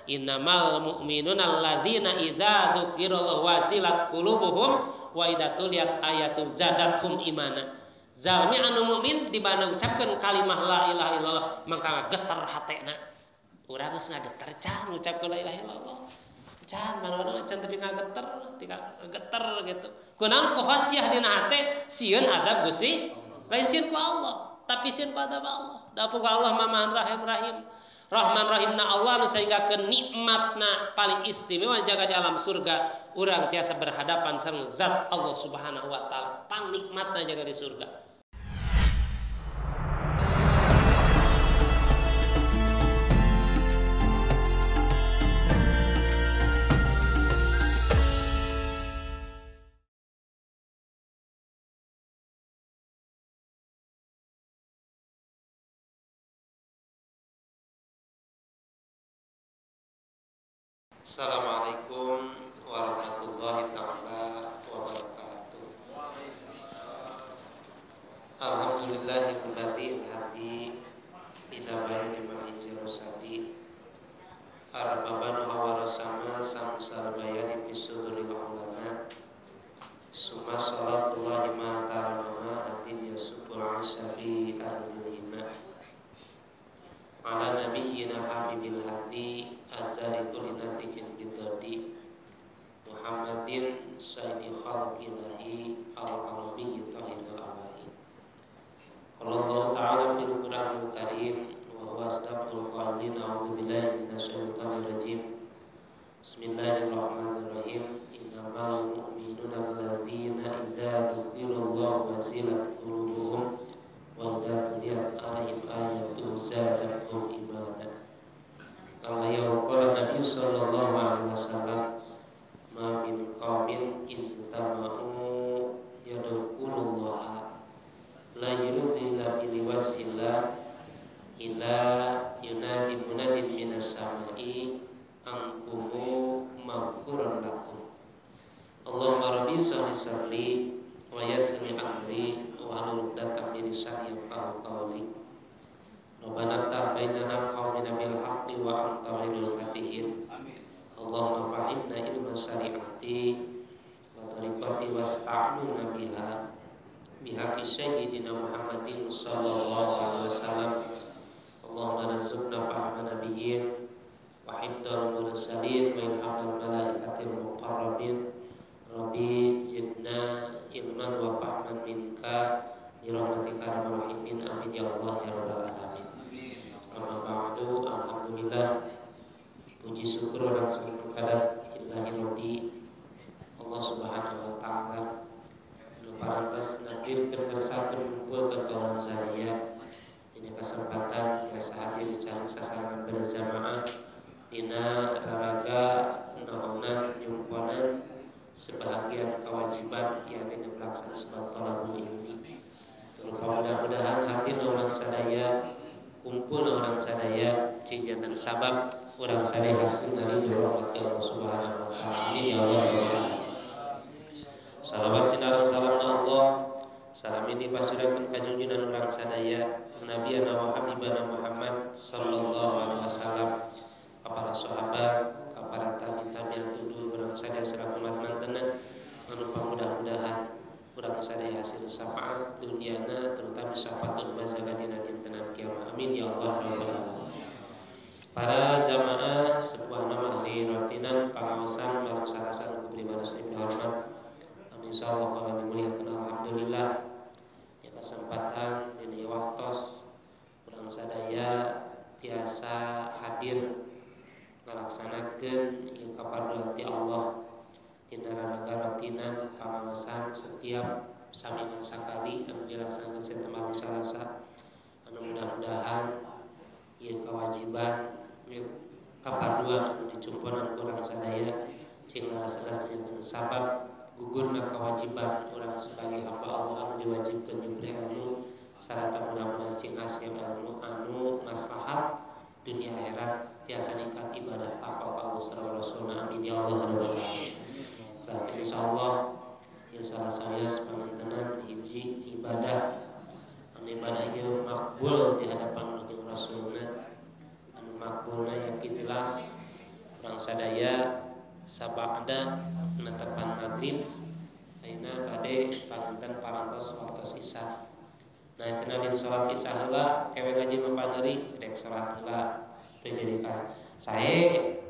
innamal mu'minuna alladzina idza dzukirallahu wazilat qulubuhum wa idza tuliyat ayatu zadathum imana. Zalmi anu mukmin di mana ucapkeun kalimah la ilaha illallah maka getar hatena. Urang geus ngageter can ngucapkeun la ilaha illallah. Can mana-mana can tapi ngageter, geter gitu. Kunaon ku khosiyah dina hate sieun adab Gusti, lain sieun ku Allah, tapi sieun ku adab Allah. Da ku Allah Mamahan Rahim. Rahman Rahimna Allah nu sainggakeun nikmatna paling istimewa jaga di alam surga urang tiasa berhadapan sareng zat Allah Subhanahu wa taala pang nikmatna jaga di surga. Assalamualaikum warahmatullahi taala wabarakatuh. Alhamdulillahilladzi hadi ila bayani ma'ijil rusadi arbaban hawara sama samsal bayani bisuduril ulama summa salatullahi ma ta'ala atin yasubul asabi al-lima ala nabiyyina habibil hadi azari kulinatikin bidodi Muhammadin sayyidi khalqillahi al-arabiyyi tahirul awahi. Allah ta'ala fil Qur'anil Karim wa huwa asdaqul qawlin a'udzu billahi minasyaitonir rajim. Bismillahirrahmanirrahim. Innamal mu'minuna alladzina idza dzukirallahu wazilat qulubuhum wa idza tuliyat 'alaihim ayatuhu zadatuhum imana. Kama yaqulu Nabi sallallahu alaihi wasallam ma min qaumin istama'u yadkhulullaha la yuriduna bi wajhillah illa yunadi munadin minas sama'i ankumu maghfuran lakum. Allahumma rabbi salli wa yassir amri wa hlul 'uqdatam min lisani yafqahu qawli. Rabbana ta'bainana qawmina bil haqqi wa anta khairul fatihin. Allahumma fa'inna ilma syari'ati wa tariqati wasta'nuna biha sayyidina Muhammadin sallallahu alaihi wasallam. Allahumma rizqna fahma nabiyyin wa hifdzal mursalin wa ilhamal malaikatil muqarrabin. Rabbi zidna ilman wa fahman minka bi rahmatika ya arhamar rahimin. Amin ya Allah ya rabbal alamin. Amma ba'du, alhamdulillah puji syukur langsung kepada Ilahi Rabbi Allah Subhanahu wa taala nu parantos nakdirkeun kersah kumpul ka kawan sadaya dina kesempatan tiasa hadir sareng sasaran berjamaah dina raraga naonan nyumponan sebahagian kewajiban yang dipelaksanakan sebagai thalabul ilmi. Mudah-mudahan hati orang sadaya kumpul orang sadaya cinjatan sabab orang sadaya hasil dari rahmat Allah Subhanahu wa taala. Amin ya Allah ya Allah. Salawat sinarang salamna Allah. Salam ini pasurakeun ka junjungan orang sadaya Nabi wa Habibana Muhammad sallallahu alaihi wasallam, para sahabat, para tabi'in tuduh orang sadaya selaku umat mantenna anu mudah-mudahan urang sadaya hasil syafaat dunyana terutama syafaatul mazalah dina dinten kiamat. Amin ya Allah ya rabbal alamin. Para jamaah sebuah nama ahli rotinan pengawasan dalam sarasan kubri manusia hormat. Amin insyaallah kalau dimuliakan alhamdulillah ya kesempatan dina waktos urang sadaya tiasa hadir melaksanakeun ieu kapadoan ti Allah dina raraga rotinan pengawasan setiap samiman sakali anu dilaksanakeun saeutik malam Salasa anu mudah-mudahan ieu kewajiban kapaduan anu dicumpunan urang sadaya cing salah-salahna sabab gugurna kewajiban urang sebagai hamba Allah anu diwajibkeun diberi ilmu sarata mudah-mudahan cing asih ilmu anu maslahat dunia akhirat tiasa nikmat ibadah takwa Allah sareng Rasulna. Amin ya Allah rabbal alamin. Insyaallah ya salah saya sepanjang hiji ibadah anu ibadah ieu makbul di hadapan Rasulna anu makbulna yang jelas urang sadaya sabada netepan maghrib ayeuna bade panganten parantos waktu isya. Nah cenah din salat isya heula kewe ngaji mapaneri dek salat heula teu jadi ka sae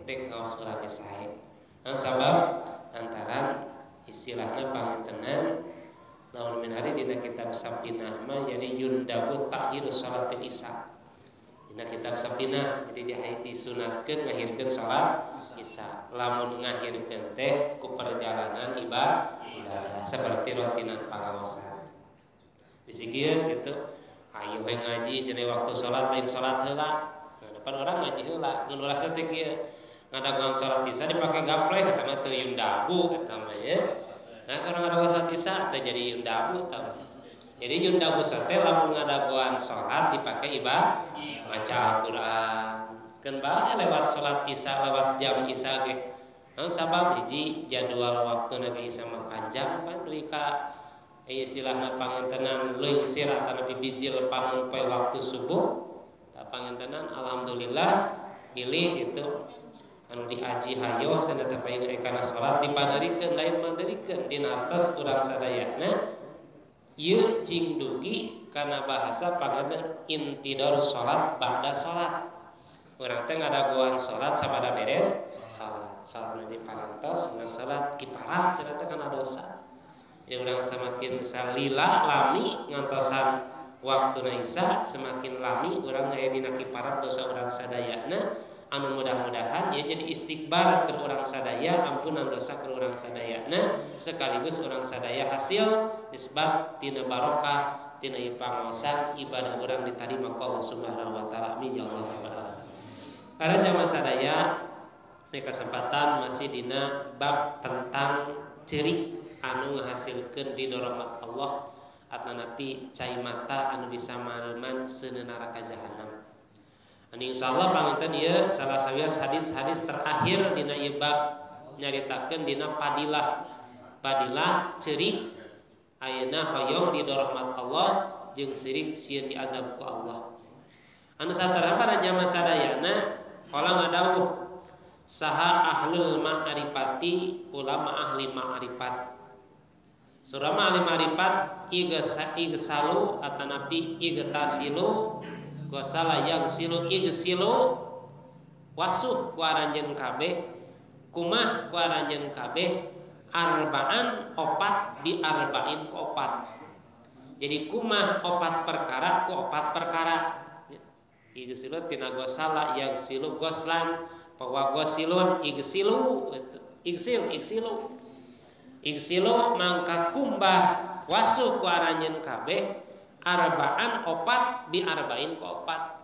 dek ngaos urang ge sae. Nah sabab antaran istilahna pangantenan namun min hari dina kitab Sabinah mah jadi yundabu ta'khir salatil isya. Dina kitab Sabinah jadi disunatkeun ngahirkeun salat isya. Lamun ngahirkeun teh ku perjalanan ibadah seperti rutinan pangaosan. Bisi kieu gitu. Ayo we ngaji cenah waktu salat lain salat heula. Nah, depan orang ngaji heula. Mun ulah teh kieu ngadaguan salat isya dipake gapleh eta mah teu yundabu eta mah ya. Nah, kalau ngadaguan salat isya teh jadi yundabu tah. Jadi yundabu teh lamun ngadaguan salat dipake ibadah maca Al-Qur'an. Keun bae lewat salat isya lewat jam isya ge. Nah, sabab hiji jadwal waktuna ge isya mah panjang pan duwi ka istilahna pangantenan leuwih istirahat nepi bijil pangumpe waktu subuh. Ta pangantenan alhamdulillah pilih itu anu diaji hayo cenah teh paeung kana salat dipaderikeun lain manderikeun dina atos urang sadayana ieu cing dugi kana bahasa panganten intidarus salat ba'da salat. Urang teh ngadaguan salat sabada beres salat nu diparantos ngan salat kifarat cenah teh kana dosa. Ya urang semakin salila lami ngantosan waktuna isya semakin lami urang aya dina kifarat dosa urang sadayana anu mudah-mudahan ya jadi istighfar ke urang sadaya ampunan dosa ke urang sadayana sekaligus urang sadaya hasil nisbat tina barokah tina pangaosan ibadah urang ditarima ku Allah Subhanahu wa taala. Amin ya Allah rabbal alamin. Para jamaah sadaya di kesempatan masih dina bab tentang ciri anu ngahasilkeun ridho rahmat Allah atanapi cai mata anu bisa mareman seuneun neraka jahanam. Anu insyaallah panganten ieu salah sawias hadis-hadis terakhir dina ieu bab nyaritakeun dina padilah ciri ayeuna hoyong ridho rahmat Allah jeung sirik sieun diazab ku Allah. Anu satara para jamaah sadayana qala ngadawuh saha ahlul ma'rifati ulama ahli ma'rifat. Surah ahli ma'rifat igsalu atanapi igtasilu gosala yagsilu igsilu wasuh ku aranjeun kabeh kumah ku aranjeun kabeh arbaan opat bi arba'in ku opat. Jadi kumah opat perkara ku opat perkara. Igsilu tina gosala yagsilu goslan bahwa gosilun igsilu igsilu mangka kumbah wasuh ku aranjeun kabeh arbaan opat bi arba'in ku opat.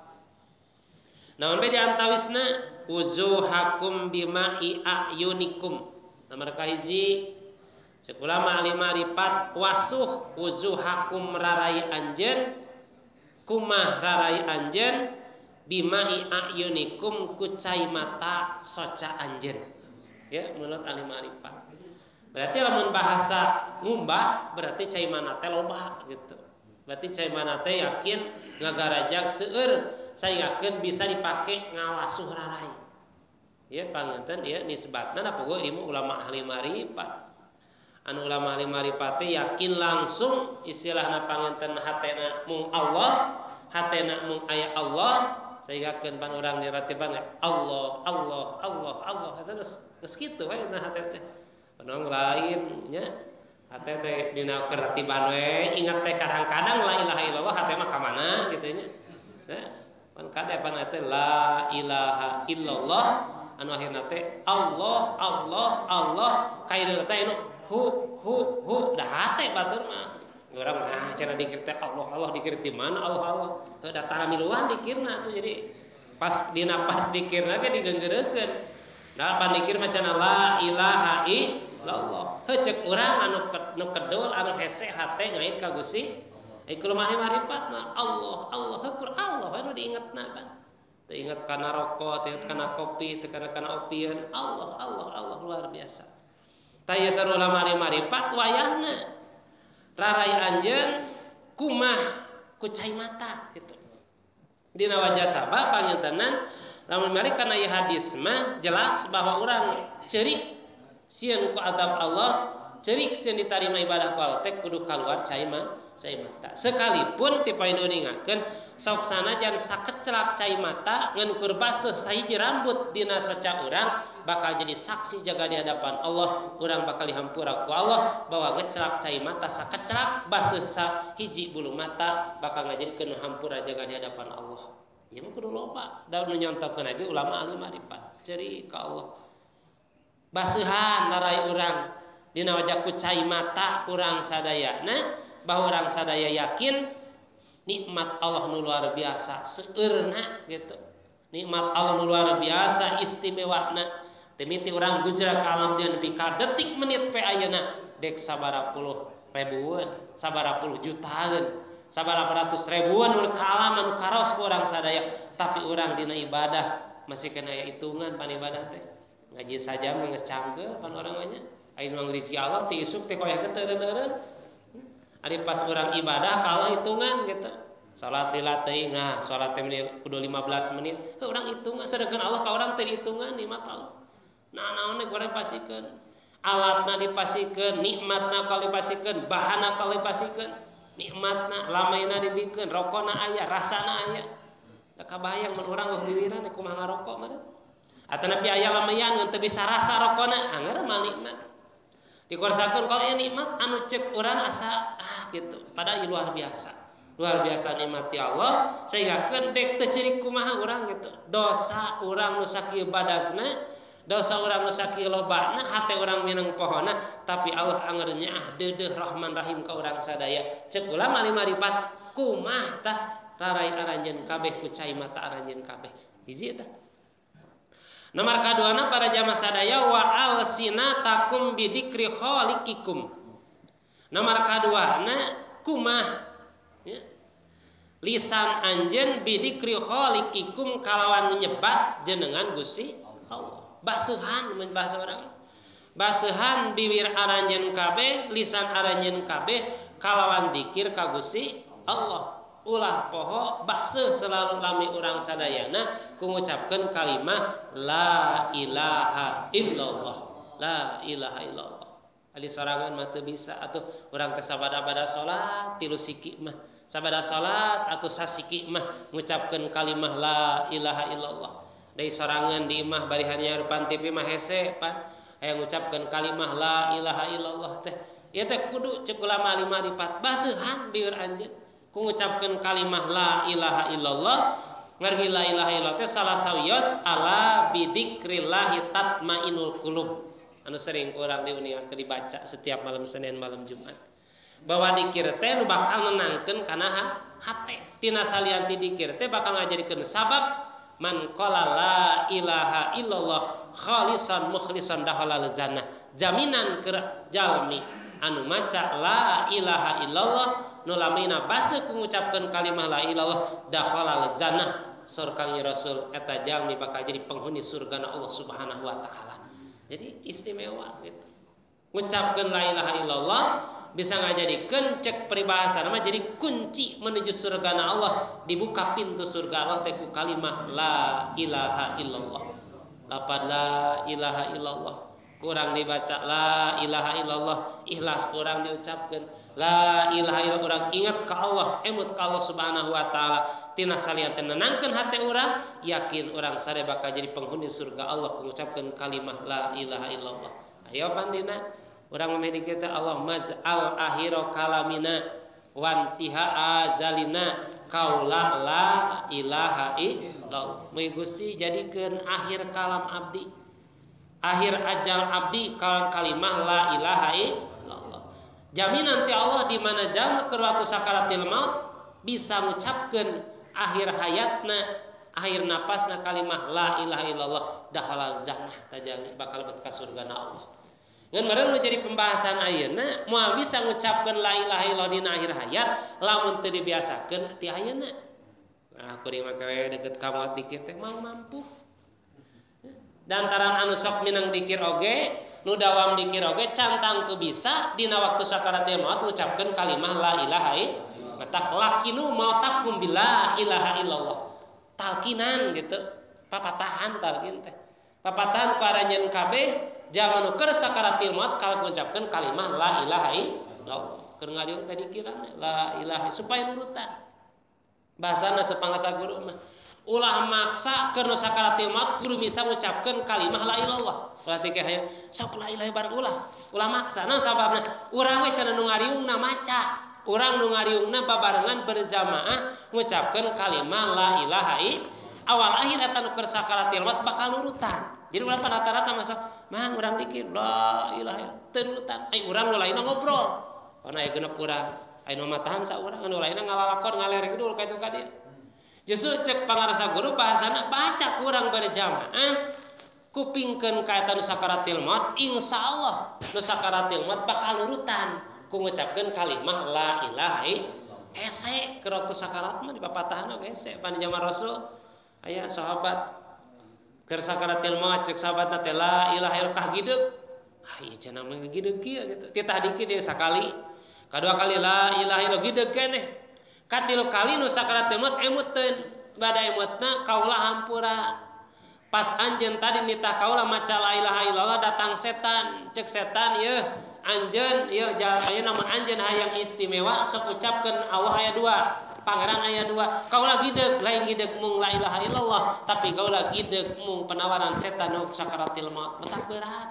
Naon beda antawisna uzuhakum bima'i ayunikum. Nomor kahiji cek ulama ahli ma'rifat wasuh uzuhakum rarai anjeun kumah rarai anjeun bima'i ayunikum ku cai mata soca anjeun. Ya menurut ahli ma'rifat. Berarti lamun bahasa ngumbah berarti cai mana teh loba gitu. Berarti cai mana teh yakin ngagarajak seueur sayakeun bisa dipake ngawasuh rarai. Ya panganten ieu nisbatna apa ilmu ulama ahli ma'rifat. Anu ulama ahli ma'rifat teh yakin langsung istilahna panganten hatena mung Allah, hatena mung aya Allah sayakeun pan urang diratiban Allah Allah Allah Allah eta geus kitu we na hate teh. Penong lain nya hate teh dina keratiban we ingat teh kadang-kadang la ilaha illallah hate mah ka mana kitu nya. Pan kade pan teh la ilaha illallah anu akhirna teh Allah Allah Allah kaideu teh anu hu dah hate batur mah. Urang mah cenah dikir teh Allah Allah dikir di mana Allah Allah. Teu datang miluan dikirna tuh jadi pas dina pas dikirna ge digeunggeureukeun. Nah pan dikir macan la ilaha illallah. Heuh ceuk urang anu kedul anu hese hate ngait ka Gusti. Ieu mah marifat mah Allah Allah heuh Allah anu diingetna kan. Teu inget kana rokok, teu inget kana kopi, teu kana opieun. Allah Allah Allah luar biasa. Taya sarua marifat wayahna rarai anjeun kumah ku cai mata gitu. Dina wajah sabab pangintenan Lamun mari kana ieu hadis mah jelas bahwa urang ceurik sieun ku azab Allah, ceurik sieun ditarima ibadah ku Allah teh kudu kaluar cai mata. Sekalipun ti poin ningakeun sok sanajan sakeclak cai mata ngan keur baseuh sahiji rambut dina soca urang bakal jadi saksi jaga di hadapan Allah, urang bakal dihampura ku Allah bahwa ngeclak cai mata sakeclak baseuh sahiji bulu mata bakal ngajadikeun hampura jaga di hadapan Allah. Ieu mah kudu loba daun nyontokeun lagi ulama ahli ma'rifat ceurik ka Allah. Baseuhan larai urang dina wajah ku cai mata urang sadayana bahwa urang sadaya yakin nikmat Allah nu luar biasa seueurna gitu. Nikmat Allah nu luar biasa istimewana. Teu miti urang gujrak ka alam dunya nepi ka detik menit pe ayeuna dek sabaraha puluh ribuan, sabaraha puluh jutaan, sabaraha ratus ribuan nu ka alam anu karos ku urang sadaya, tapi urang dina ibadah masih kena aya hitungan pan ibadah teh. Ngaji saja mah geus cangkeul pan urang mah nya. Aya nu ngrizki Allah ti isuk teh koyah teureun-teureun. Ari pas urang ibadah kalah hitungan gitu. Salat lila teuing, nah salat teh kudu 15 menit. Heuh urang hitungan sedengkeun Allah ka urang teu hitungan nikmat Allah. Nah naon goreng pasikeun. Alatna dipasikeun, nikmatna kali pasikeun, bahanna kali pasikeun. Nikmatna lamaina dibikeun, rokona aya, rasana aya. Da kabayang mun urang weuh wiwiran kumaha ngarokok mah. Atawa nepi aya lamayan ngan teu bisa rasa rokona, angger mah nikmat. Dikorasakeun kalau nikmat anu cek urang asa gitu. Padahal luar biasa. Luar biasa nikmat ti Allah sehingga kendek teu ceurik kumaha urang gitu. Dosa urang nu sakieu badagna, dosa urang nu sakieu lobana, hate urang minang pohona, tapi Allah angger nyaah deudeuh Rahman Rahim ka urang sadaya. Cek ulama ahli ma'rifat kumaha tah rarai aranjeun kabeh ku cai mata aranjeun kabeh. Hiji eta. Nomor kaduana para jamaah sadaya wa alsinatakum bidzikri khaliqikum. Nomor kaduana kumah ya. Lisan anjeun bidzikri khaliqikum kalawan nyebat jenengan Gusti Allah. Baseuhan mun bahasa urang. Baseuhan bibir aranjeun kabeh, lisan aranjeun kabeh kalawan zikir ka Gusti Allah. Ulah poho baseuh selalu lami urang sadayana ku ngucapkeun kalimah la ilaha illallah. La ilaha illallah. Ali sorangan mah teu bisa atuh urang teh sabada-bada salat tilu siki mah. Sabada salat atuh sasiki mah ngucapkeun kalimah la ilaha illallah. Deui sorangan di imah bari hanya depan TV mah hese pan aya ngucapkeun kalimah la ilaha illallah teh. Ieu teh kudu ceuk ulama ahli ma'rifat baseuhan bibir anjeun ku ngucapkeun kalimah la ilaha illallah. Ngargi la ilaha illallah teh salah sawios ala bidzikrillah tatmainul qulub. Anu sering urang diuniakeun dibaca setiap malam Senin malam Jumat. Bahwa dikir teh nu bakal nenangkeun kana hate. Tina salian ti dikir teh bakal ngajadikeun sabab man qala la ilaha illallah khalisan mukhlisan dakhalal jannah. Jaminan keur jalmi anu maca la ilaha illallah nu lamina baseuh ku ngucapkeun kalimah la ilallah dakhalal jannah surganya Rasul eta jalmi bakal jadi penghuni surgana Allah Subhanahu wa taala. Jadi istimewa gitu. Ngucapkeun la ilaha illallah bisa ngajadikeun cek peribahasa nama jadi kunci menuju surgana Allah, dibuka pintu surga Allah teh ku kalimah la ilaha illallah. Lapad la ilaha illallah kurang dibaca la ilaha illallah, ikhlas kurang diucapkeun la ilaha illallah, urang ingat ka Allah, emut ka Allah Subhanahu wa taala, tina salian teh nenangkeun hate urang, yakin urang sare bakal jadi penghuni surga Allah mengucapkeun kalimah la ilaha illallah. Ayo pandina urang mah dikir teh Allah maz'al akhira kalamina wantiha azalina qaula la ilaha illallah. Mugi Gusti jadikeun akhir kalam abdi, akhir ajal abdi kalimah la ilaha illallah. Jaminan ti Allah di mana jalma keur waktu sakaratil maut bisa ngucapkeun akhir hayatna, akhir napasna kalimah la ilaha illallah dakhalal jannah tajali bakal bet ka surgana Allah. Ngan meureun jadi pembahasan ayeuna moal bisa ngucapkeun la ilaha illallah dina akhir hayat lamun teu dibiasakeun ti ayeuna. Nah, kuring mah kawe deukeut ka moal dikir teh moal mampu. Dantaran anu sok minang dikir oge, nu dawam dikir oge cantang teu bisa dina waktu sakaratul maut ngucapkeun kalimah la ilaha illallah. Matak lakinu mautakum bila ilaha illallah. Talkinan gitu. papatahan talgin teh. Papatahan ku aranjeun kabeh jaman keur sakaratil maut kalau mengucapkeun kalimah la ilaha illallah. Keur ngaliung tadi kirana la ilaha supaya nurutan. Bahasana sepangasa guru mah ulah maksa keur nu sakaratil maut kudu bisa ngucapkeun kalimah la ilallah. Berarti ke hayang sok la ilaha bareng ulah maksa. Naon sababna? Urang we cenah nu ngariungna maca. Urang nu ngariungna babarengan berjamaah ngucapkeun kalimah la ilaha awal akhir eta nu keur sakaratil maut bakal nurutan. Jadi ulah rata-rata masuk mah urang dikir la ilaha teu nurutan. Ai urang nu lainna ngobrol. Kana aya genep urang, aya nu matahan saurang anu lainna ngalalakon ngalerek dulu ka itu ka dieu. Justru cek pangarasa guru bahasana baca kurang berjamaah kupingkeun ka eta nu sakaratil maut insyaallah nu sakaratil maut bakal nurutan ku ngucapkeun kalimah la ilaha ese keur waktu sakarat mah di papatahan oge ese pan zaman Rasul aya sahabat keur sakaratil maut cek sahabatna teh la ilaha illallah gideug ieu cenah mah gideug kieu gitu titah dikit dia sakali kadua kali la ilaha illallah gideug keneh katilu kali nu sakaratil maut emutteun bada emutna kaula hampura pas anjeun tadi nitah kaula maca la ilaha illallah datang setan cek setan yeuh anjeun ieu aya namun anjeun hayang istimewa sok ucapkeun Allah aya 2 pangeran aya 2 kaula gideug lain gideug mung la ilaha illallah tapi kaula gideug mung penawaran setan nu sakaratil maut betah berat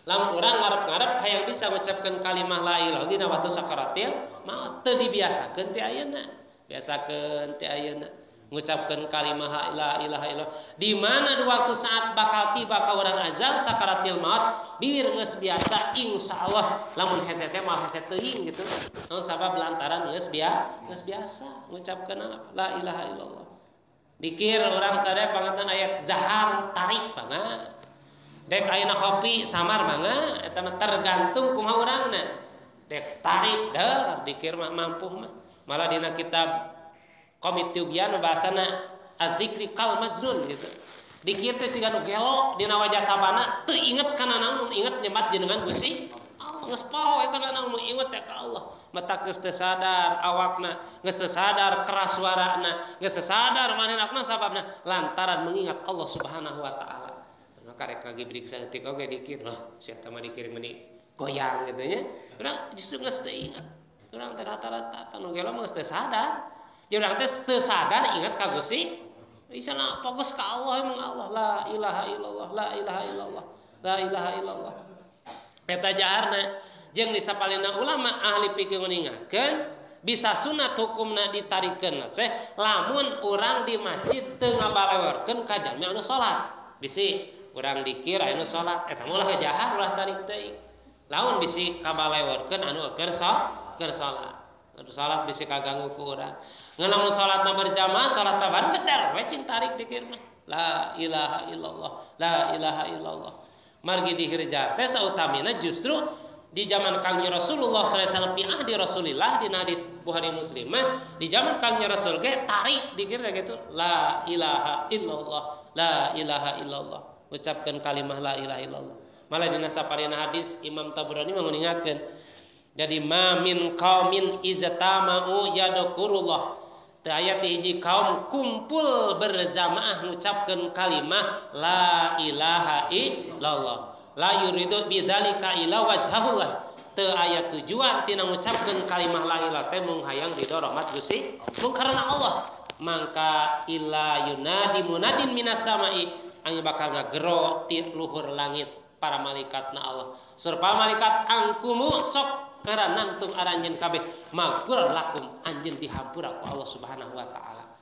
lamun urang ngarep-ngarep hayang bisa ngucapkeun kalimah la ilaha dina waktu sakaratil maut teu dibiasakeun ti ayeuna biasakeun ti ayeuna ngucapkeun kalimah la ilaha illallah di mana di waktu saat bakal tiba ka urang azal sakaratil maut bibir geus biasa insyaallah lamun hese teh mah hese teuing gitu naon sabab lantaran geus biasa ngucapkeun la ilaha illallah dikir urang sadaya panganten ayat zahar tarik banget dek ayeuna kopi samar banget eta mah tergantung kumaha urangna dek tarik deuh dikir mah mampu mah malah dina kitab komit tugian bahasana adzikri kal majnun gitu. Dikir teh siga nu gelo dina wajah sabana teu inget kana naon inget nyemat jenengan Gusti Allah geus poe kana naon inget teh ka Allah. Mata geus teu sadar awakna, geus teu sadar keras suarana, geus teu sadar manehna sababna lantaran mengingat Allah Subhanahu wa taala. Maka rek ngagibrik saeutik oge dikir lah sia teh mah dikir meuni goyang gitu nya. Urang justru geus teu inget. Urang teh rata-rata anu gelo mah geus teu sadar. Urang teh teu sadar ingat ka Gusti isana fokus ka Allah emang Allah la ilaha illallah la ilaha illallah la ilaha illallah eta jaharna jeung disapalina ulama ahli fikih ngingatkeun bisa sunat hukumna ditarikeun teh lamun urang di masjid teu ngabalewerkeun ka jami anu salat bisi urang dikir anu salat eta mah ulah jahar ulah tarik teuing lamun bisi kabalewerkeun anu keur salat anu salat bisi kaganggu ku urang ngelamun salatna berjamaah salat taban bener we cing tarik dikirna la ilaha illallah la ilaha illallah margi dihirja teh sautamina justru di zaman Kangjeng Rasulullah sallallahu alaihi wasallam ahdi Rasulillah di hadis Bukhari Muslim di zaman Kangjeng Rasul ge tarik dikirna gitu la ilaha illallah la ilaha illallah ucapkeun kalimah la ilaha illallah malah dina saparina hadis Imam Tabrani mengingatkeun jadi ma min qaumin iztama'u yadkurullah ayat hiji kaum kumpul berjamaah mengucapkan kalimah la ilaha illallah la yuridu bidzalika illa wajhahullah teu aya tujuan tina ngucapkeun kalimah la ilaha teh mung hayang ridho rahmat Gusti mung karena Allah mangka illa yunadi munadin minas samai anu bakal ngagero ti luhur langit para malaikatna Allah surpa malaikat angkumu sok karena nangtung aranjeun kabeh magfur lakum anjeun dihampura ku Allah Subhanahu wa taala.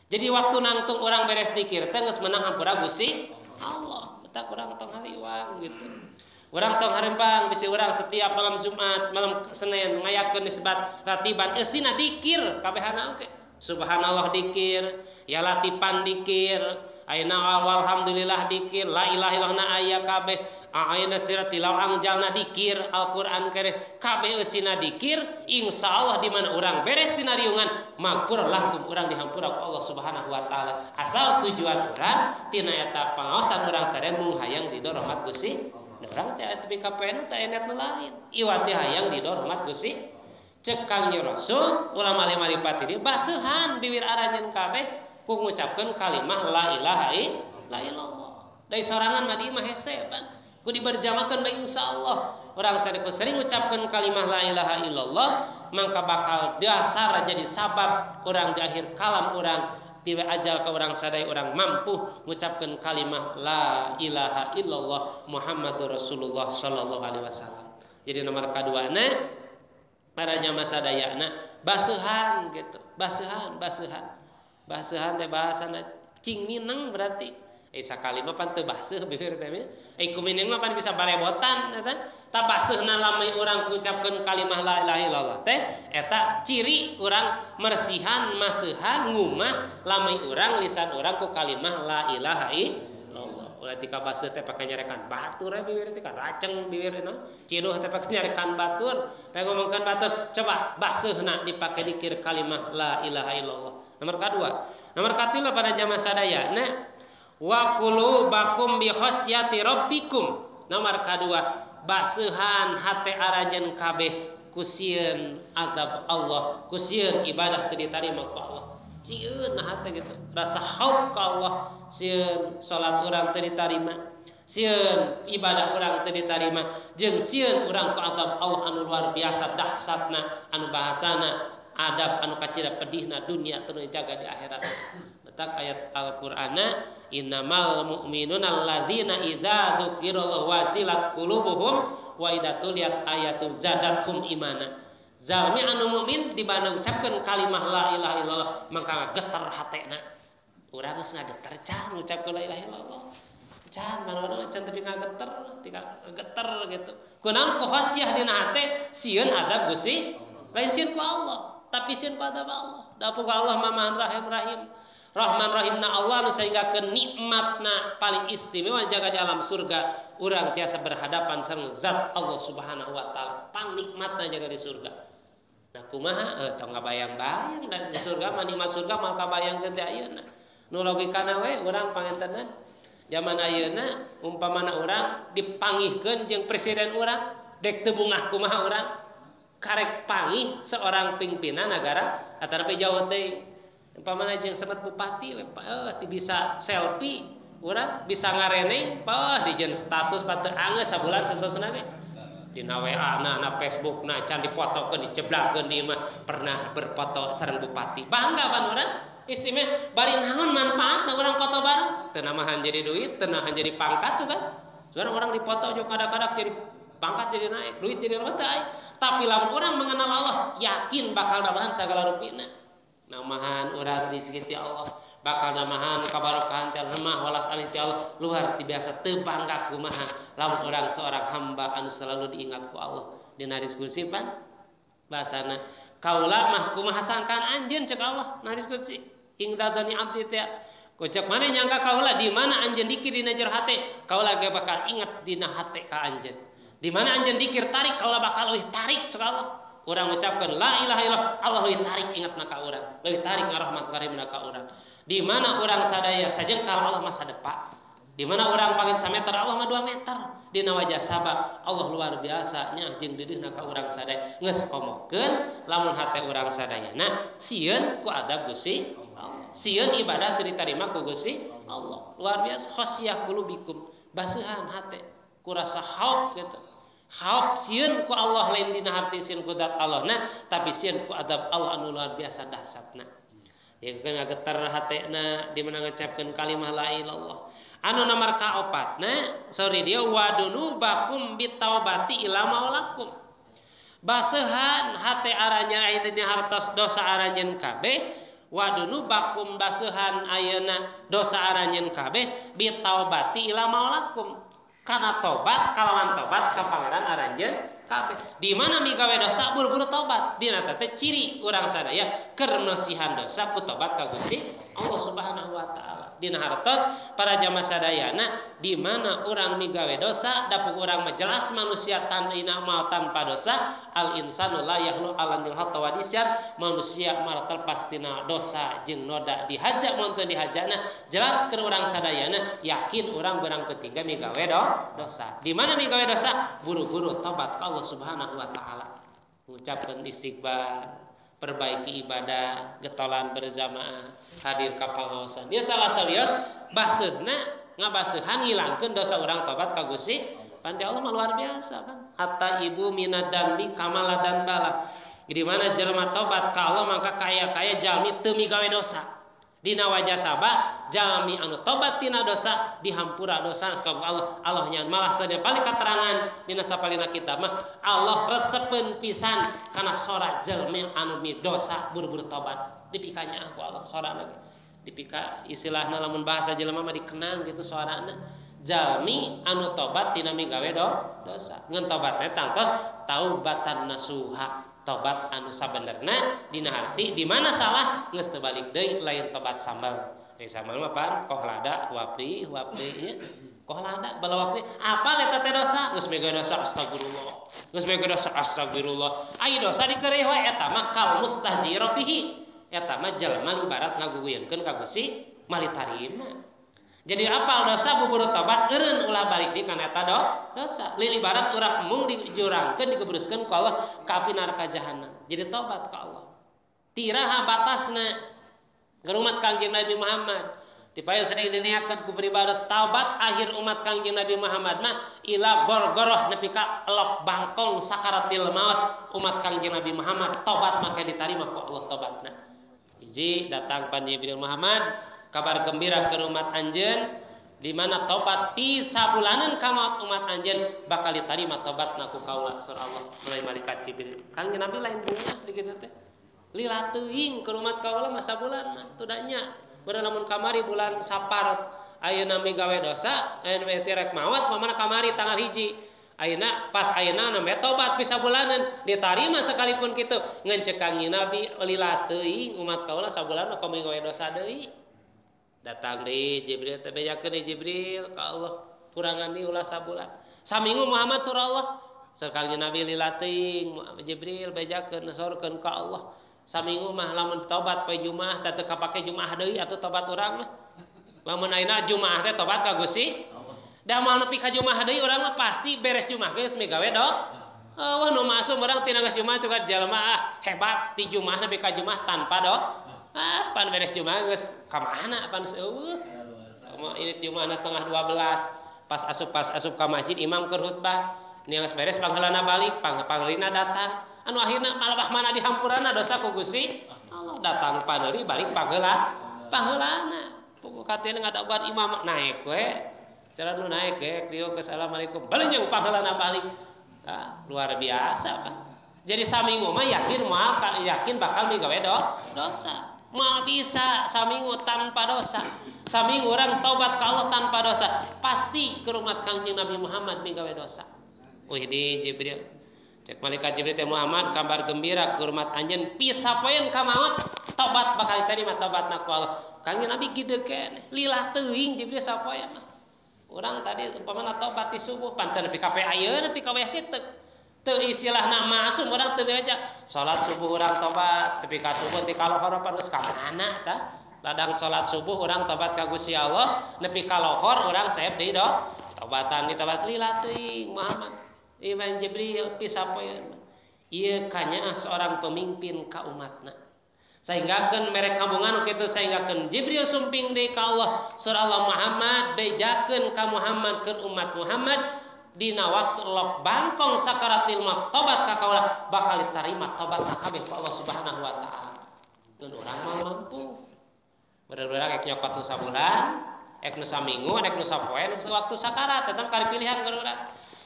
Jadi waktu nangtung orang beres dikir teh geus meunang hampura Gusti Allah. Eta urang tong haliwang gitu. Urang tong harempang bisi urang setiap malam Jumat, malam Senin ngayakeun disebut ratiban eusina dikir kabehana oge. Subhanallah dikir, ya latipan dikir, ayeuna alhamdulillah dikir, la ilaha illallah aya kabeh. Ayeuna sira tilawah angjalna dikir Al-Qur'an kere kabeh eusina dikir insyaallah di mana urang beres dina riungan magfur lakum urang dihampura ku Allah Subhanahu wa taala asal tujuan urang tina eta pangaosan urang sadaya mung hayang ridho rahmat Gusti urang teh atuh kapena teh enet nu lain iwat teh hayang ridho rahmat Gusti cek Kangjeng Rasul ulama malipat ieu baseuhan bibir aranjeun kabeh ku ngucapkeun kalimah la ilaha illallah la ilallah. Dari sorangan mah di mah hese pan. Ku diberjamakeun bae insyaallah. Urang sareku sering ucapkeun kalimah la ilaha illallah, mangka bakal dasar jadi sabab urang di akhir kalam urang tiba ajal ka urang sadaya urang mampu ngucapkeun kalimah la ilaha illallah Muhammadur Rasulullah sallallahu alaihi wasallam. Jadi nomor kaduana para jamaah sadayana baseuhan gitu. Baseuhan teh bahasana cing mineng berarti sakali mah pan teu baseuh bibir teh kumineng mah pan bisa barebotan eta ta baseuhna lamai urang ngucapkeun kalimah la ilaha illallah teh eta ciri urang mersihan maseuhan ngumah lamai urang lisan urang ku kalimah la ilaha illallah. Ulah tika baseuh teh pake nyarekan batur bibir teh kan raceng bibirna cinuh teh pake nyarekan batur teh ngomongkeun batur coba baseuhna dipake dikir kalimah la ilaha illallah. Nomor kedua, nomor katilu pada jamaah sadayana wa qulubakum bi khasyati rabbikum. Nomor kedua, baseuhan hate arajeun kabeh kusieun azab Allah, kusieun ibadah teu ditarima ku Allah. Cieun hate gitu, rasa khauf ka Allah, sieun salat urang teu ditarima, sieun ibadah urang teu ditarima, jeung sieun urang ku azab Allah anu luar biasa dahsatna, anu bahasana adab anu kacida pedihna dunia teu jaga di akhirat. Letak ayat Al-Qur'ana innamal mu'minuna alladzina idza dzukirallahu wazilat qulubuhum wa idza tuliyat ayatu zadathum imana. Zalmi anu mukmin di mana ucapkeun kalimah la ilaha illallah maka getar hatena. Urang geus ngageter can ucapkeun la ilaha illallah. Can mana-mana can tapi ngageter, tika geter gitu. Kunaon ku khasyah dina hate sieun adab Gusti, lain sieun ku Allah, tapi sieun ku adab Allah. Da puguh Allah Mamahan Rahim. Rahman Rahimna Allah anu sehinggakeun nikmatna paling istimewa jaga di alam surga urang tiasa berhadapan sareng zat Allah Subhanahu wa taala pang nikmatna jaga di surga. Nah kumaha tong ngabayang-bayang dan di surga mah nikmat surga mah kabayangkeun teh ayeuna. Nu logikana we urang pangentenan zaman ayeuna umpamana urang dipanggihkeun jeung presiden urang dek teu bungah kumaha urang karek panggih seorang pimpinan negara ataupun jauh teh umpamana jeung sebat bupati ti bisa selfie urang bisa ngareneng dijieun status pateu anggeus sabulan saterusna ge dina WA na Facebook na can dipotokeun diceblakkeun di mah pernah berfoto sareng bupati bangga ban urang istimewa bari naon manfaatna urang foto bareng teu namahan jadi duit teu namahan jadi pangkat sugan orang dipoto jeung kadang-kadang jadi pangkat jadi naik duit jadi rotay tapi lamun urang mengenal Allah yakin bakal dabahan sagala rupina. Namahan urang dizikir ti Allah bakal namahan kabarokahan ti Allah walas alih ti Allah luar biasa teu bangga kumaha lamun urang seorang hamba anu selalu diingat ku Allah dina hadis kursi pan bahasana kaula mah kumaha sangkaan anjeun ceuk Allah na hadis kursi ingdadani abdi teh kocak mana nyangka kaula di mana anjeun dikir dina jero hate kaula ge bakal ingat dina hate ka anjeun di mana anjeun dikir tarik kaula bakal leuwih tarik ceuk Allah. Urang ucapkan la ilaha illallah Allah lebih tarik ingatna ka urang lebih tarik ngarahmat karimna ka urang di mana urang sadaya sajengkal Allah mah sadepa di mana urang pangin sameter Allah mah 2 meter dina wajah sabab Allah luar biasa nya jeung deudeuhna ka urang sadaya geus komokeun lamun hate urang sadayana sieun ku adab Gusti Allah sieun ibadah teu ditarima ku Gusti Allah luar biasa khasyah qulubikum baseuhan hate ku rasa khauf gitu khauf sieun ku Allah lain dina harti sieun ku zat Allah nah tapi sieun ku adab Allah anu luar biasa dahsyatna ya ngageter hatena di mana ngucapkeun kalimah la ilallah anu nomor kaopatna sorry dia wadunu bakum bitaubati ila maulakum baseuhan hate aranya ayeuna hartos dosa aranjeun kabeh wadunu bakum baseuhan ayeuna dosa aranjeun kabeh bitaubati ila maulakum karena tobat kalawan tobat ka pangeran aranjeun kabeh di mana migawe dosa buru-buru tobat dina teh ciri urang sadaya keur mesihan dosa ku tobat ka Gusti Allah Subhanahu wa taala dina hartos para jamaah sadayana di mana urang migawe dosa dapuk urang mah jelas manusia tanpa amal tanpa dosa al insanu la yahlu alanil hatta wadisyan manusia mal terlepas tina dosa jeung noda dihaja mun teu dihajana jelas keur urang sadayana yakin urang beurang ketiga migawe dosa di mana migawe dosa buru-buru tobat ka Allah Subhanahu wa taala ngucapkeun istighfar perbaiki ibadah getolan berjamaah hadir ka pangaosan dia salah salios baseuhna ngabaseuhan ngilangkeun dosa urang tobat ka Gusti panti Allah mah luar biasa kan. Hatta ibu minadambi kamala dan bala. Di mana jelema tobat ka Allah maka kaya-kaya jalmi teu migawe dosa. Dina wajah sabab jalmi anu tobat tina dosa dihampura dosa ka Allah. Allah nya malah sadia paling katerangan dina sapalina kitab mah Allah resepeun pisan kana sora jalmi anu mi dosa buru-buru tobat dipikanya aku Allah sorana dipika istilahna lamun bahasa jelema mah dikenang gitu suarana jalmi anu tobat tina migawe dosa ngeun tobat teh tangtos taubatan nasuha tobat anu sabenerna dina hati di mana salah geus teu balik deui lain tobat sambal sambal mah pan kohlada huapli nya kohlada bala wapli apa eta teh dosa geus mega dosa astagfirullah aya dosa dikeureuh we eta mah kal mustahjir bihi eta mah jelema ibarat ngaguguyeunkeun ka Gusti malitarima. Jadi apal dosa buburu tobat eureun ulah balik di kana eta dosa. Lil ibarat urang mung dijurangkeun digebruskeun ku Allah ka api neraka jahanam. Jadi tobat ka Allah. Tiraha batasna gerumat Kangjeng Nabi Muhammad. Dipaya sering diniakeun ku pribades taubat akhir umat Kangjeng Nabi Muhammad mah ila gorgoroh nepi ka elok bangkong sakaratil maut umat Kangjeng Nabi Muhammad tobat maka ditarima ku Allah tobatna. Hiji datang pan Jibril Muhammad kabar gembira ke umat anjeun di mana tobat ti sabulanan ka maut umat anjeun bakal ditarima tobatna ku kaula surah Allah melalui malaikat Jibril. Kangjeng Nabi lain bunga di kitu teh. Lila teuing ke umat kaula mah sabulan mah teu nya. Bener lamun kamari bulan Sapar ayeuna migawe dosa ayeuna tirek maut mamana kamari tanggal 1. Ayeuna pas ayeuna nambe tobat bisa bulanan ditarima sekalipun kitu ngan ceuk Kangjeng Nabi lila teuing umat kaula sabulan mah migawe dosa deui. Datang deui Jibril teh bejakeun deui Jibril ka Allah kurangan deui ulah sabulan. Saminggu Muhammad surah Allah. Kangjeng Nabi lila teuing Jibril bejakeun sorkeun ka Allah. Saminggu mah lamun tobat poe Jumaah teh teu kapake Jumaah deui atuh tobat urang mah. Lamun ayeuna Jumaah teh tobat ka Gusti. Da moal nepi ka Jumaah deui urang mah pasti beres Jumaah geus migawe wah nu masuk urang tina geus Jumaah cukup jalma hebat di Jumaah nepi ka Jumaah tanpa pan beres Jumaah geus ka mana pan eueuh. Ini Jumaah setengah 12 pas asup ka masjid imam keur khutbah niangos beres pangheulana balik panglina datang anu akhirna malabah mana dihampurana dosa ku Gusti Allah datang paneuri balik pangheulana pokok katena ngadaguan imam naik we cara nu naik ge dieu assalamualaikum balik jeung pangheulana balik luar biasa kan jadi saminggu mah yakin bakal migawe dosa mal bisa saminggu tanpa dosa saminggu orang taubat ka Allah tanpa dosa pasti ke umat Kangjeng Nabi Muhammad migawe dosa. Di Jibril cek malaikat Jibril teh Muhammad kabar gembira ke umat anjeun pisapoeun ka maut tobat bakal diterima tobatna ku Allah. Kangjeng Nabi kieu keneh lilah teuing Jibril sapoe mah urang tadi umpamana tobat di subuh panten nepi ka ayeuna ti ka wayah kitu teu istilahna masuk urang teu beja salat subuh urang tobat tepi ka subuh ti kalohor geus ka mana tah ladang salat subuh urang tobat ka Gusti Allah nepi ka lohor urang saeb deui tobatan di tobat lila teuing Muhammad Iman Jibril pisapoeun ieu kanya seorang pemimpin ka umatna sehinggakeun merek kabungan kitu sehinggakeun Jibril sumping deui ka Allah surah Allah Muhammad bejakeun ka Muhammad ke umat Muhammad dina waktu lok bangkong sakaratil maut tobat ka kaula bakal diterima tobatna kabeh ku Allah Subhanahu wa taala. Mun urang mah mampu. Bener-bener ek nyokot nu sabulan, ek nu saminggu, ek nu sapoe, nu waktu sakarat tetep kali pilihan keur urang.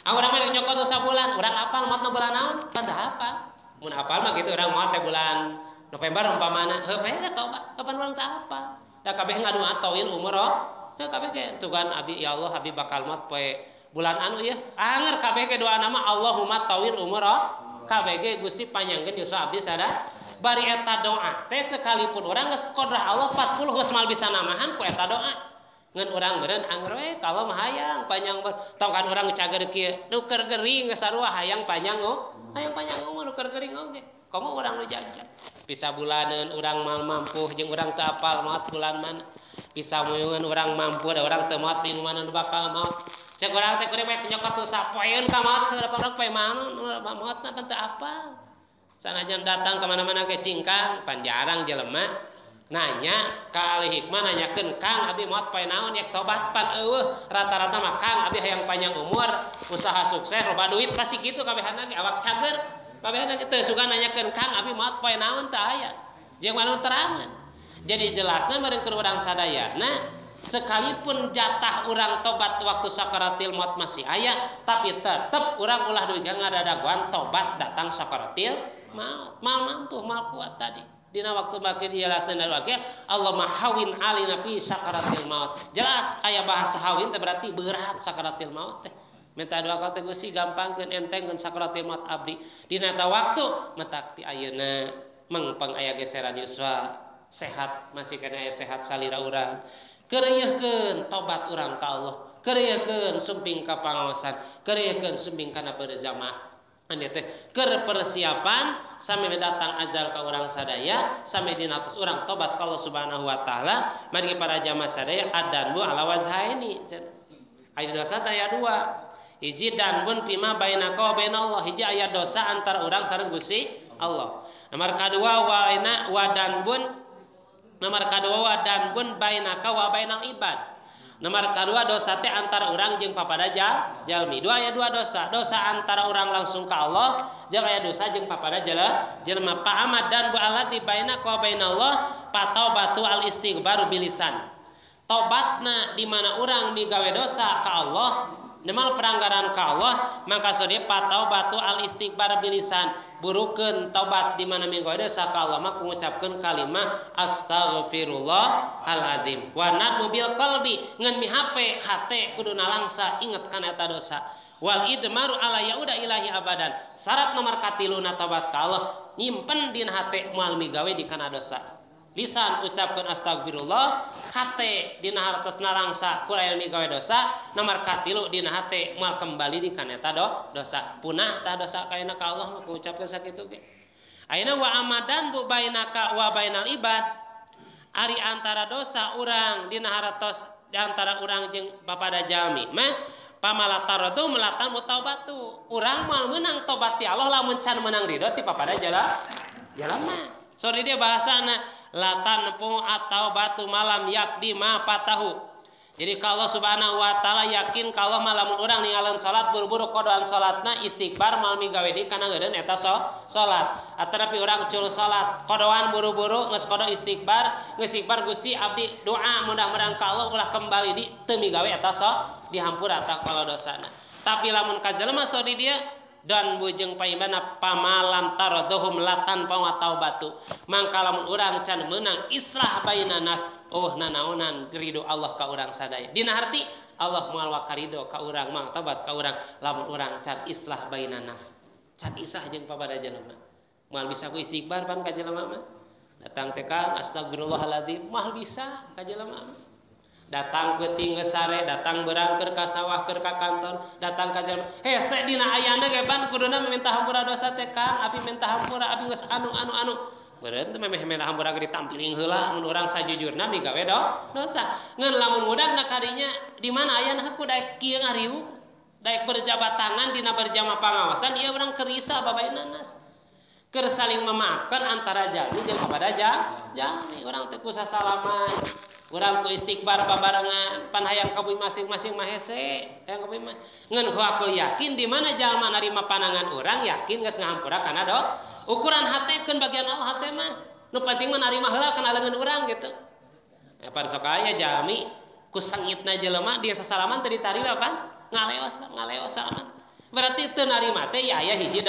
Urang mah nyokot nu sabulan, urang apal maot bulan naon? Pantah apal. Mun apal mah kitu urang maot teh bulan November umpamana, heuh tobat, kapan urang teh apal. Da kabeh ngadu atoin umur teh kabeh ge tugan abi ya Allah abi bakal maot poe bulan anu ieu anger kabeh ge doa nama Allahumma tawil umur kabeh ge Gusti panjangkeun dosa abdi sada bari eta doa teh sekalipun urang geus kodrah Allah 40 geus mal bisa namahan ku eta doa ngeun urang meureun anger we kalau mah hayang panjang tong kan urang cager kieu nu keur gering geus sarua hayang panjang nu keur gering oge komo urang nu jajan bisa bulaneun urang mal mampu jeung urang teu apal maot bulan mana bisa muyungan urang mampu da urang teu maot minggu mana nu bakal maot cek urang teh kudu bae nyokot tu sapoeun ka maot teu urang poe maot maotna pan teu apal sanajan datang ka mana-mana ke cingkang pan jarang jelema nanya ka ahli hikmah nanyakeun Kang abi moal poe naon yak tobat pan eueuh rata-rata mah Kang abi hayang panjang umur usaha sukses loba duit pasti kitu kabehana ge awak cager kabehana kitu sugan nanyakeun Kang abi moal poe naon teu aya jeung mana terangan jadi jelasna meureun keur urang sadayana sekalipun jatah urang tobat waktu sakaratil maut masih aya tapi tetep urang ulah duit ngadadaguan tobat datang sakaratil maut mal mampu mal kuat tadi dina waktu makin dijelaskeun dari wakil Allah mahawin alina fi sakaratil maut jelas aya bahasa hawin teh berarti berat sakaratil maut teh minta doa ka teh Gusti gampangkeun entengkeun sakaratil maut abdi dina eta waktu metak ti ayeuna mengpeng aya geseran yuswa sehat masih kena aya sehat salira urang keureuyeun tobat urang ka Allah keureuyeun sumping ka pangaosan keureuyeun sumping kana berzamaah anu teh keur persiapan sami datang ajal ka urang sadaya sami dina tos urang tobat ka Allah Subhanahu wa taala mari para jamaah sadaya adan bu ala wazhaini aya dosa aya dua hiji danbun pima bainaka wa bainallah hiji aya dosa antara urang sareng Gusti Allah nomor kadua wa danbun nomor kedua wadan bun bainaka wa bainal ibad. Nomor kedua dosa teh antara urang jeung papada jalmi. Aya dua dosa. Dosa antara urang langsung ka Allah, jeung aya dosa jeung papada jelema. Pa amad dan bu alati bainaka wa bainallah pataubatu al istighbar bilisan. Tobatna di mana urang migawe dosa ka Allah, nemal pelanggaran ka Allah, maka sodie pataubatu al istighbar bilisan. Burukeun tobat di mana minggu dosa ka Allah mah ngucapkeun kalimat astaghfirullahaladzim wa nadmu bil qalbi ngan mihape hate kuduna langsa inget kana eta dosa wal idmaru ala yauda ilahi abadan syarat nomor katiluna tobat ka Allah nyimpen dina hate moal migawe di kana dosa lisan ucapkeun astagfirullah hate dina hartosna langsa kurang migawe dosa nomor katilu dina hate moal kembali di kana eta dosa punah tah dosa kaina ka Allah mah ucapkeun sakitu ge ayeuna wa amadan bu bainaka wa bainal ibad ari antara dosa urang dina hartos di antara urang jeung papada jalmi mah pamalataradu melatan mutaubatu urang moal meunang tobat ti Allah lamun can meunang ridho ti papada jalma sorry dia bahasana latan pu atau batu malam yakdi ma patahu. Jadi kalau Subhanahu wa taala yakin kalau malamun urang ninggalin salat buru-buru kodoan salatna istighfar mal migawe di kana ngeureun eta salat. Atapi urang cul salat kodoan buru-buru geus kodo istighfar Gusti abdi doa mudah-mudahan ka Allah ulah kembali di teu migawe eta dihampura ta kalau dosana. Tapi lamun ka jelema sodi dia dan bujeng paimana pamalam taradohum latan pawatau batu mangka lamun urang can meunang islah bainanas nanaonan ridho Allah ka urang sadaya dina harti Allah moal wakarido ka urang mang tobat ka urang lamun urang can islah bainanas can isah jeung papada jelema moal bisa ku istighfar pan ka jelema mah datang teh ka astagfirullahaladzim moal bisa ka jelema mah datang peuting geus sare datang beurang keur ka sawah keur ka kantor datang ka jalma hese dina ayana ge ban kuduna minta hampura dosa teh Kang abi minta hampura abi geus anu beureun teh memeh minta hampura ge ditampiling heula mun urang sajujurna migawe dosa ngeun lamun mudahna kadinya di mana ayana ku daek kieu ngariu daek berjabat tangan dina berjamaah pangawasan ieu urang keur risah babainanas keur saling memaafkan antara jalmi jeung kepada jalmi urang teh ku sasalaman urang ku istighfar babarengan pan hayang ka bumi masing-masing mah hese hayang ka bumi mah ngeun aku yakin di mana jalma narima panangan urang yakin geus ngahampura kana ukuran hate keun bagian Allah hate mah nu penting mah narima heula kana leungeun urang gitu pan sok aya jalmi ku sengitna jelema dia sasalaman teu ditarima pan ngaleos salaman berarti teu narima teh ya aya hiji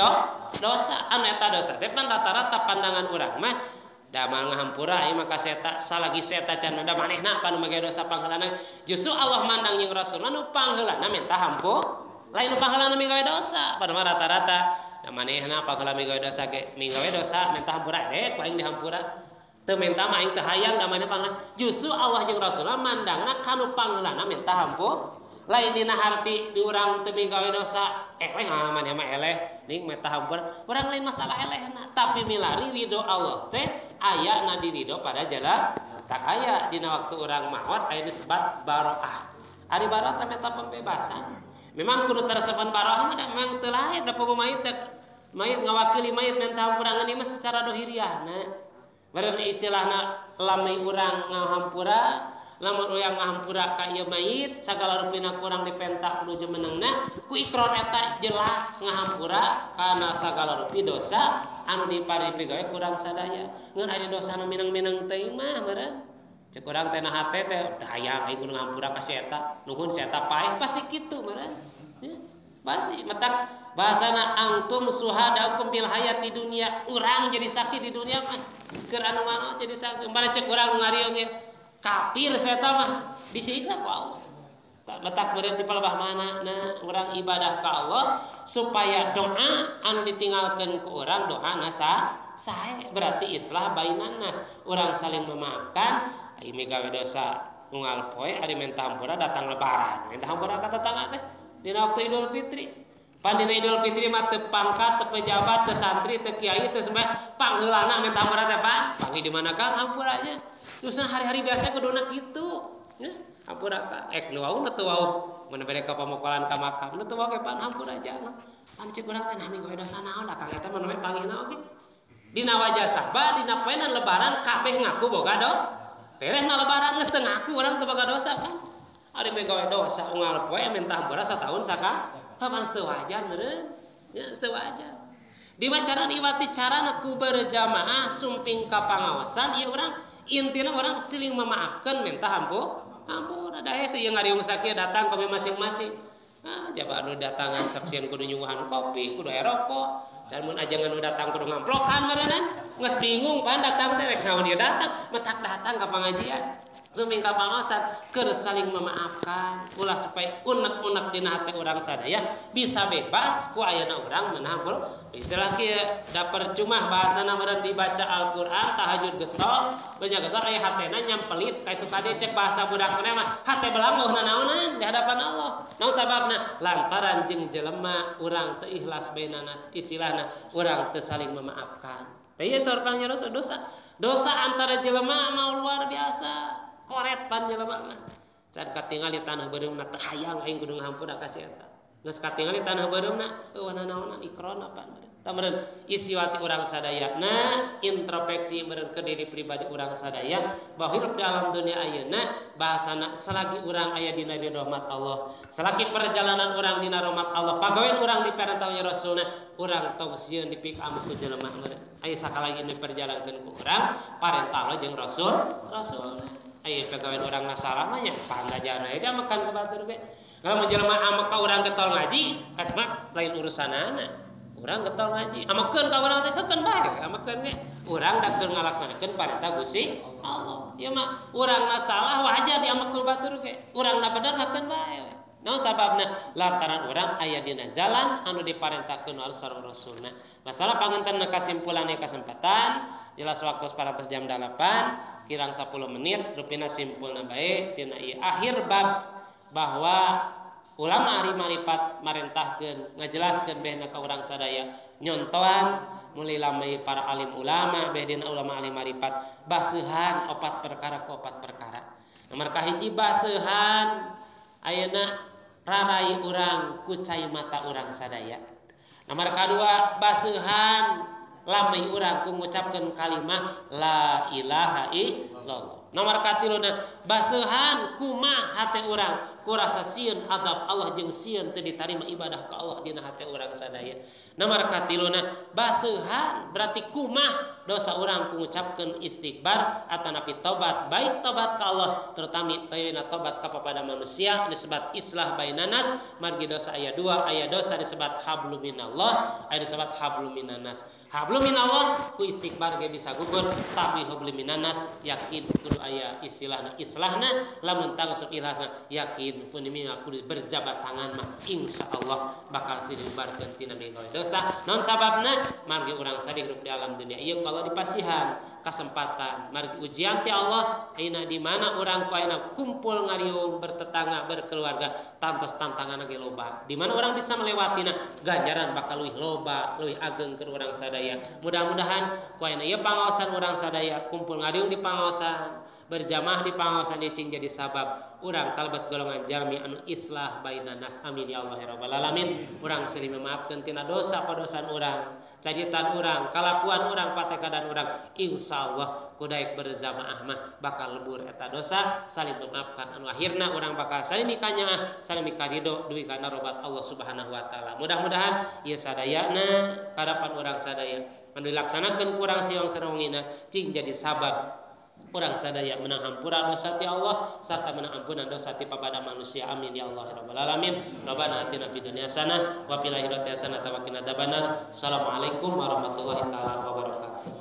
dosa anu eta dosa teh pan rata-rata pandangan urang mah da ngahampura ieu maka seta salagi seta can da manehna panu make dosa pangheulana justru Allah mandang jeung Rasulna nu pangheulana minta hampur lain nu pangheulana migawe dosa padahal rata-rata da manehna pangheula migawe dosa ge migawe dosa minta hampura paling dihampura teu minta mah aing teu hayang da maneh pangheulana justru Allah jeung Rasulna mandangna kanu pangheulana minta hampur lain dina harti di urang teu migawe dosa maneh mah eleh ning minta hampura urang lain masalah elehna tapi milari ridho Allah teh aya na dirido pada jalan tak aya dina waktu urang maot aya disebut baroah ari baroah teh eta pembebasan memang kudu tersepan baroah mah memang teu lain da pogo mayit ngawakili mayit minta hampurangan ieu mah secara dohiriahna bareun istilahna lamun urang ngahampura, lamun urang ngahampura ka ieu mayit sagala rupina kurang dipentak nuju menengna ku ikrar eta jelas ngahampura kana sagala rupi dosa anu dipari pigawe kurang sadaya. Ngan aya dosa nu mineng-mineng teuing mah meureun. Cek urang teh na hate teh hayang aing kudu ngahampura ka si eta, nuhun si eta paeh pasti kitu meureun. Ya, pasti matak bahasana antum suhadaukum bil hayati dunia, urang jadi saksi di dunia mah keur anu mano jadi saksi. Umpama cek urang ngariung ge kafir saya mah disiksa ku Allah. Letak berarti palebah mana nah orang ibadah ka Allah supaya doa anu ditinggalkeun ku urang doana sae berarti islah bainan nas. Urang saling memaafkan, ai migawe dosa unggal poe ari minta hampura datang lebaran. Minta hampura ka tetangga teh dina waktu Idul Fitri. Pan dina Idul Fitri mah teu pangkat, teu pejabat, teu santri, teu kiai, teu sembah pangheulana minta hampura teh Pak. Panggih di mana Kang hampuranya? Terus hari-hari biasa kuduna gitu. Ya, hampura ka nu wau teu wau mun bere ka pamokolan ka makam. Nu teu wau ge pan hampura aja. Pan cek urang teh nami goe dosa naon da Kang eta mah namanya panggihna oge. Dina wajah sabah dina poenan lebaran kabeh ngaku boga do. Beres na lebaran geus teu ngaku urang teu boga dosa kan. Ari megawe dosa unggal poe minta hampura sataun saka. Paman teu wajar meureun. Ya teu wajar. Di macaran iwati carana ku berjamaah sumping ka pangawasan ieu urang intina orang siling memaafkan minta ampun ada sih yang ngariung sakieu datang kami masing-masing jaba anu datangan saksian kudu nyuguhan kopi kudu aya rokok dan mun ajangan nu datang kudu ngamplokan meureunnan geus bingung pan datang teh rek naon ieu datang metak datang ka pengajian sumping ka pangaosan keur saling memaafkan ulah supaya unek-unek dina hate urang sadaya bisa bebas ku ayeuna urang meunang istilah kieu da percuma bahasana meureun dibaca Al-Qur'an tahajud getol banyak getol aya hatena nyampelit ka itu tadi cek bahasa budak mah mah hate belangguh naonan di hadapan Allah. Naon sababna? Lantaran jeung jelema urang teu ikhlas bainanas istilahna urang teu saling memaafkan. Teh ieu sorkangnya dosa antara jelema mah luar biasa. Koret pan jelema mah. Can katingali tanah beureumna teu hayang aing kudu ngahampura ka si eta. Geus katingali tanah beureumna eueuh naonan ikrona pan. Tameureun isi wati urang sadaya na introspeksi meureun ke diri pribadi urang sadaya bahwa hidup di alam dunia ayeuna bahasana selagi urang aya dina rahmat Allah, selagi perjalanan urang dina rahmat Allah, pagawean urang diperintahnya Rasulna, urang tong sieun dipik amu ku jelema meureun. Aya sakala ieu diperjalankeun ku urang, parentah Allah jeung Rasul. Aya pagawean urang masalah mah nya pangajarna ega makan ka batur ge. Kalau menjelema amek ka urang getol ngaji, eta mah lain urusanana. Urang getol ngaji, amekeun ka urang teh teukeun bae, amekeun ge. Urang da keur ngalaksanakeun parentah Gusti Allah. Ieu mah urangna salah wajar diamekeun batur ge. Urangna bener hakeun bae. Naon sababna? Lantaran urang aya dina jalan anu diparentahkeun Allah sareng Rasulna. Masalah pangantenna kasimpulan kesempatan, jelas waktu 100 jam 8, kirang 10 menit, rupina simpulna bae tina ieu akhir bab bahwa ulama ari maripat marentahkeun ngajelaskeun behna ka urang sadaya nyontohan mulai lamai para alim ulama beh dina ulama alim maripat baseuhan 4 perkara ku 4 perkara. Nomor kahiji baseuhan ayeuna rarai urang ku cai mata urang sadaya. Nomor kadua baseuhan lamai urang ku ngucapkeun kalimah la ilaha illallah. Nomor katiluna baseuhan kumaha hate urang ku rasa sieun adab Allah jeung sieun teu ditarima ibadah ka Allah dina hate urang sadaya. Nomor katiluna baseuhan berarti kumah dosa urang ku ngucapkeun istighfar atanapi tobat baik tobat ka Allah terutama tayna tobat ka kepada manusia disebut islah bainanas margi dosa aya 2 aya dosa disebut hablum minallah aya disebut hablum minanas. Hablum minallah ku istighfar ge bisa gugur tapi hablum minanas yakin kudu aya islahna lamun tangsup ikhlasna yakin pun mina kudu berjabat tangan mah insyaallah bakal dibubarkeun tina migawe dosa. Naon sababna? Margi urang sadih hirup di alam dunia ieu kalau dipasihan kesempatan margi ujian ti Allah ayeuna di mana urang ku ayeuna kumpul ngariung bertetangga berkeluarga tantos tantangan ge loba. Di mana urang bisa melewatinya ganjaran bakal leuwih loba leuwih ageng keur urang sadaya. Mudah-mudahan ku ayeuna ieu pangaosan urang sadaya kumpul ngariung di pangaosan berjamaah di pangaosan cing jadi sabab urang kalebet golongan jalmi anu islah bainanas. Amin ya Allah ya rabbal alamin. Urang silih memaafkeun tina dosa padosan urang cajitan urang kalakuan urang patekadan urang insyaallah kudaek berzamaah mah bakal lebur eta dosa saling memaafkan anu akhirna urang bakal saling mikanyaah saling mikarido duwi kana robat Allah Subhanahu wa taala. Mudah-mudahan ieu sadayana harapan urang sadaya anu dilaksanakeun kurang siang sarengina cing jadi sabab urang sadaya menang hampura dosa ti Allah sarta menang ampunan dosa ti papada manusia. Amin ya Allah rabbal alamin. Rabbana atina fid dunya hasanah wa fil akhirati hasanah wa qina adzabannar. Assalamualaikum warahmatullahi taala wabarakatuh.